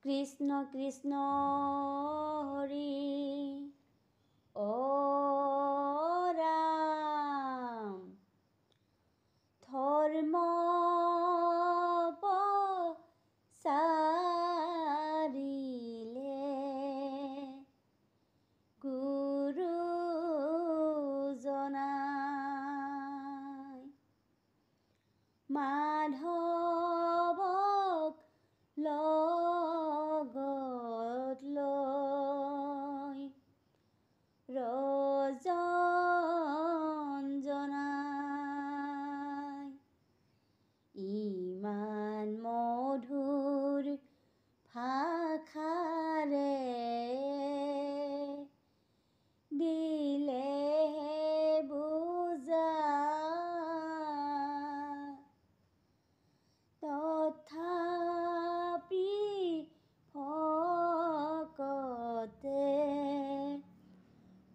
কৃষ্ণ কৃষ্ণ হৰি ও ৰাম ধৰ্ম প্ৰচাৰিলে গুৰুজনাই মাধৱক লগত লৈ ৰজন জনাই ইমান মধুৰ ভাষাৰে দিলে বুজা তথাপি ভকতে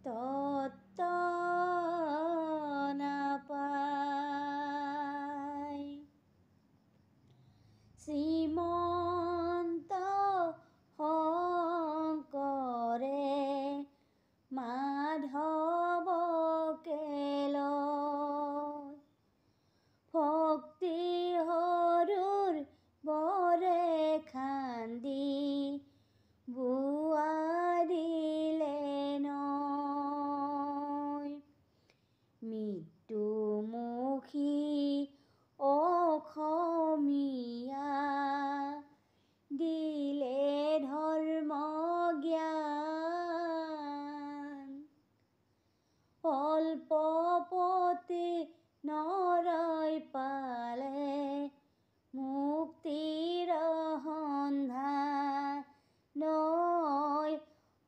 তত্ত্ব নাপায় শ্ৰীমন্ত শংকৰে মাধৱকে লৈ ভক্তি সৰুৰ বৰে খান্দি বোৱাৰিলে নৈ মৃত্যুমুখী অসমীয়া দিলে ধৰ্ম জ্ঞান অল্পপতি নৰয় পালে মুক্তিৰ সন্ধান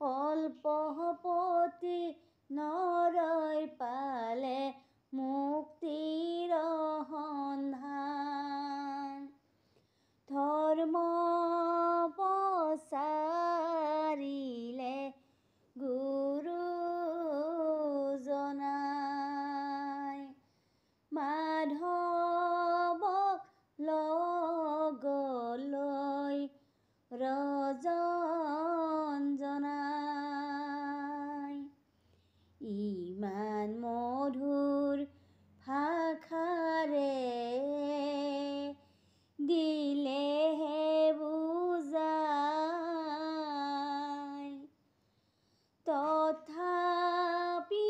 অল্পপতি নৰয় পালে মুক্তিৰ সন্ধান ধৰ্ম প্ৰচাৰিলে গুৰুজনাই মাধৱক লগলৈ ৰজন জনাই ইমান মধুৰ ভাষাৰে দিলেহে বুজাই তথাপি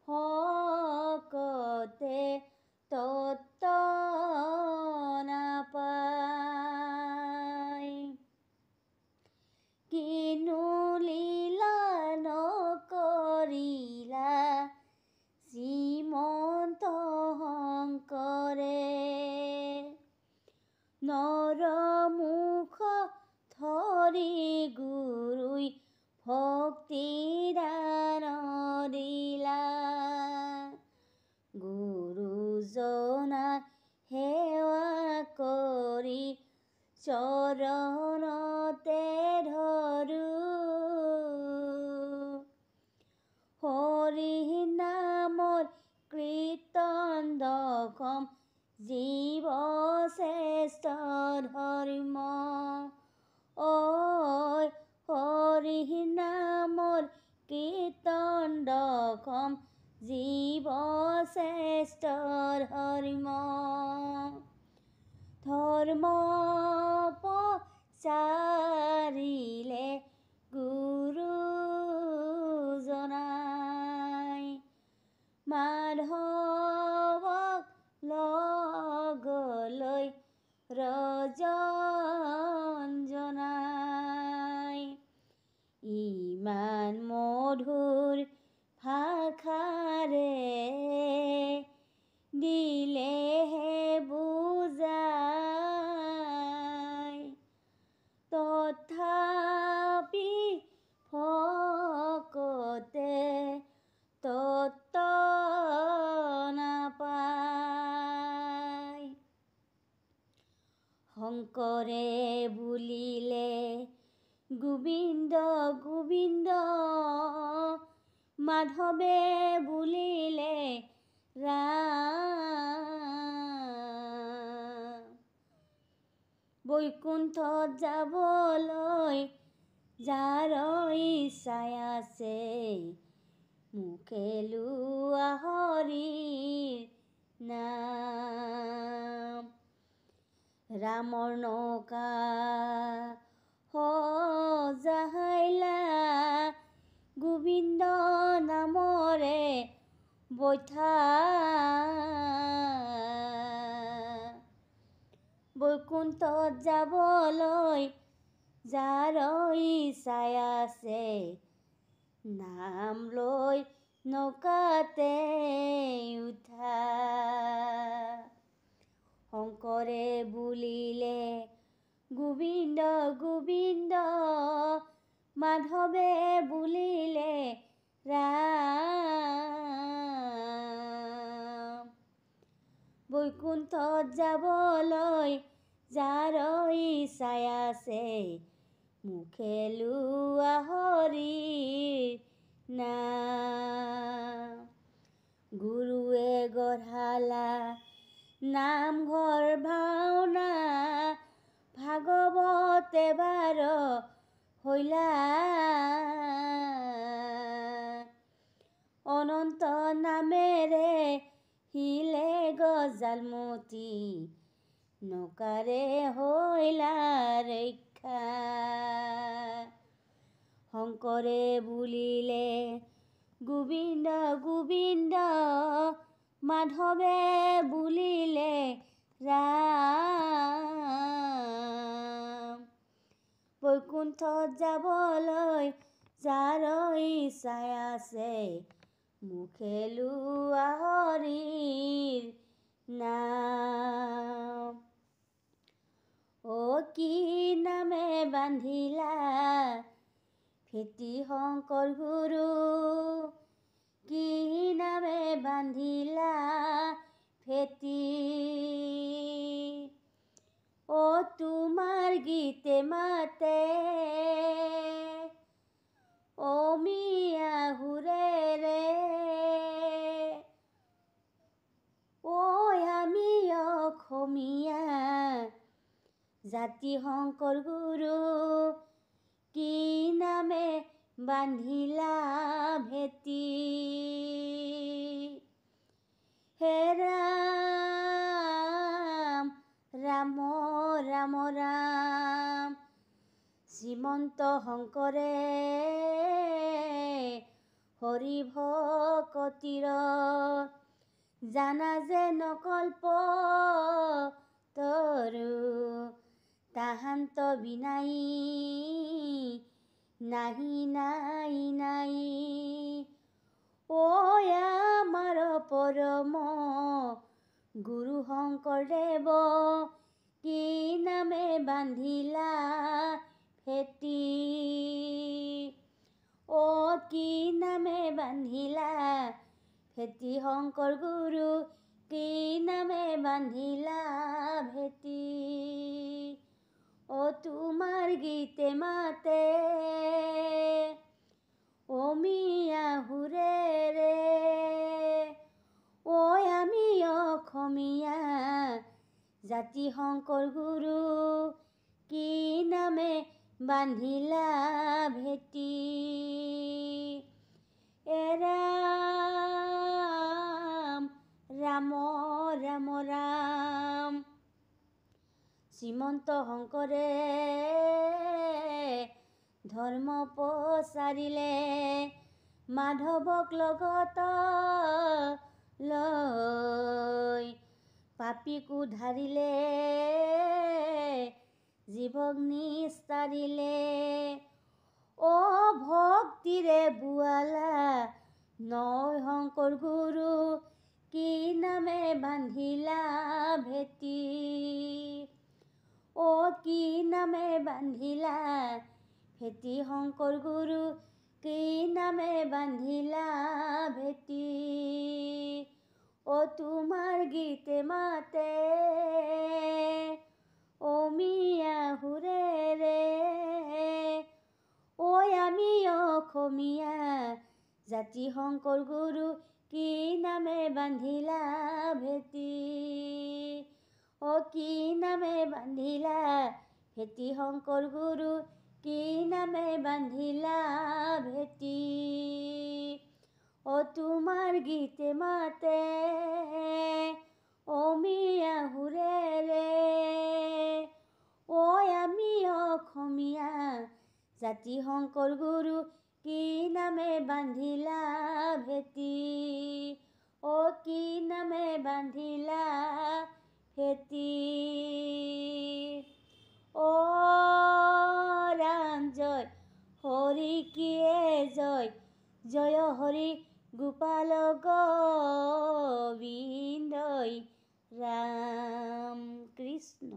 ভকতে তত্ত্ব নাপায় কিনো লীলা নকৰিলা শ্ৰীমন্ত শংকৰে নৰমুখ ধৰি গুৰুই ভক্তি দান দিলা গুৰুজনা সেৱা কৰি চৰণতে ধৰো হৰি নামৰ কীৰ্তন দশম জীৱ শ্ৰেষ্ঠ ধৰ্ম হৰি নামৰ কীৰ্তন দশম জীৱ শ্ৰেষ্ঠ ধৰ্ম ধৰ্ম প্ৰচাৰিলে গুৰুজনাই মাধৱক লগলৈ ৰজন জনাই ইমান মধুৰ ভাষাৰে দিলেহে বুজাই তথাপি ভকতে তত্ত্ব নাপায় শংকৰে বুলিলে গোবিন্দ গোবিন্দ মাধৱে বুলিলে ৰাম বৈকুণ্ঠত যাবলৈ যাৰ ইচ্ছাই আছে, মুখে লোৱা হৰিৰ নাম। ৰামৰ নৌকা সজাইলা, গোবিন্দ নামৰে বৈঠা। বৈকুণ্ঠত যাবলৈ যাৰ ইচ্ছাই আছে, নাম লৈ নৌকাতে উঠা। শংকৰে বুলিলে গোবিন্দ গোবিন্দ, মাধৱে বুলিলে ৰাম। বৈকুণ্ঠত যাবলৈ যাৰ ইচ্ছাই আছে, মুখে লোৱা হৰিৰ নাম। গুৰুৱে গঢ়ালা নামঘৰ ভাওনা, ভাগৱতে বাৰ হৈলা। অনন্ত নামেৰে শিলে গজালমতি, নৌকাৰে হৈলা ৰক্ষা। শংকৰে বুলিলে গোবিন্দ গোবিন্দ, মাধৱে বুলিলে ৰাম। বৈকুণ্ঠত যাবলৈ যাৰ ইচ্ছাই আছে, মুখে লোৱা হৰিৰ নাম। অ কি নামে বান্ধিলা ভেটি শংকৰ গুৰু, কি নামে বান্ধিলা ভেটি। অ তোমাৰ গীতে মাতে অমিয়া সুৰেৰে, ঐ আমি অসমীয়া জাতি শংকৰ গুৰু, কি নামে বান্ধিলা ভেটি। হে ৰাম ৰাম ৰাম ৰাম, শ্ৰীমন্ত শংকৰে হৰি ভকতিৰ, জানা যে নকল্প তৰু। তাহান্ত বিনাই নাহি নাই নাই, ঐ আমাৰ পৰম গুৰু শংকৰদেৱ, কি নামে বান্ধিলা ভেটি। অ কি নামে বান্ধিলা ভেটি শংকৰ গুৰু, কি নামে বান্ধিলা ভেটি। অ তোমাৰ গীতে মাতে অমিয়া সুৰেৰে, ঐ আমি অসমীয়া জাতি শংকৰ গুৰু, কি নামে বান্ধিলা ভেটি। এ ৰাম ৰাম ৰাম ৰাম, শ্ৰীমন্ত শংকৰে ধৰ্ম প্ৰচাৰিলে, মাধৱক লগত লৈ। পাপীক উদ্ধাৰিলে, জীৱক নিস্তাৰিলে, অ ভক্তিৰে বোৱালা নৈ শংকৰ গুৰু, কি নামে বান্ধিলা ভেটি। অ কি নামে বান্ধিলা ভেটি শংকৰ গুৰু, কি নামে বান্ধিলা ভেটি। অ তোমাৰ গীতে মাতে অমিয়া সুৰেৰে, ঐ আমি অসমীয়া জাতি শংকৰ গুৰু, কি নামে বান্ধিলা ভেটি। কি নামে বান্ধিলা ভেটি শংকৰ গুৰু, কি নামে বান্ধিলা ভেটি। তোমাৰ গীতে মাতে অমিয়া সুৰেৰে, আমি অসমীয়া জাতি শংকৰ গুৰু, কি নামে বান্ধিলা ভেটি। কি নামে বান্ধিলা ভেটি। ৰাম জয় হৰি কিয়ে জয়, জয় হৰি গোপাল গোবিন্দই ৰাম কৃষ্ণ।